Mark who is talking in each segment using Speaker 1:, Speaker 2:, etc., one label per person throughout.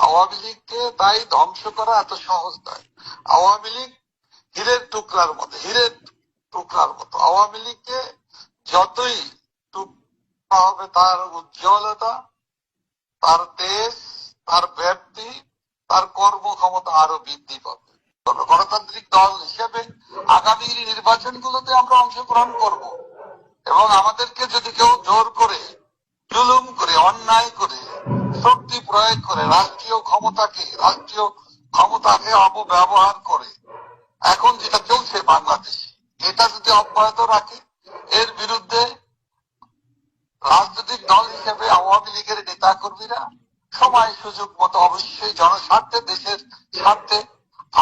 Speaker 1: আওয়ামী লীগকে তাই ধ্বংস করা এত সহজ নয়। আওয়ামী লীগ হীরের টুকরার মতো। আওয়ামী লীগকে যতই টুকরা হবে তার উজ্জ্বলতা, তার দেশ, তার ব্যাপ্তি, তার কর্মক্ষমতা আরো বৃদ্ধি পাবে। গণতান্ত্রিক দল হিসেবে আগামী নির্বাচনগুলোতে আমরা অংশগ্রহণ করব এবং আমাদেরকে যদি কেউ জোর করে, জুলুম করে, অন্যায় করে, শক্তি প্রয়োগ করে রাষ্ট্রীয় ক্ষমতাকে অপব্যবহার করে এখন যেটা চলছে বাংলাদেশে, এটা যদি অব্যাহত রাখে, এর বিরুদ্ধে রাজনৈতিক দল হিসেবে আওয়ামী লীগের নেতা কর্মীরা সময় সুযোগ মতো অবশ্যই জনস্বার্থে, দেশের স্বার্থে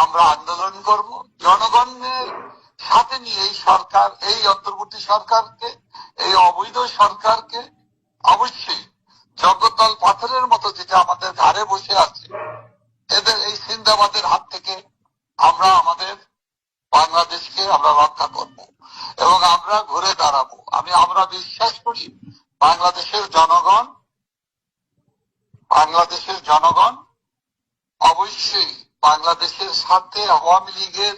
Speaker 1: আমরা আন্দোলন করব। জনগণের সাথে নিয়ে এই সরকার, এই অন্তর্বর্তী সরকারকে, এই অবৈধ সরকারকে অবশ্যই জগদ্দল পাথরের মতো যেটা আমাদের ঘাড়ে বসে আছে, এদের এই সিন্দাবাদের হাত থেকে আমরা আমাদের বাংলাদেশকে আমরা রক্ষা করব এবং আমরা ঘুরে দাঁড়াবো। আমরা বিশ্বাস করি বাংলাদেশের জনগণ অবশ্যই বাংলাদেশের সাথে আওয়ামী লীগের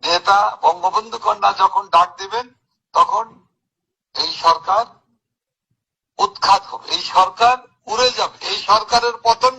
Speaker 1: নেতা বঙ্গবন্ধু কন্যা যখন ডাক দিবেন তখন এই সরকার উৎখাত হবে, এই সরকার উড়ে যাবে, এই সরকারের পতন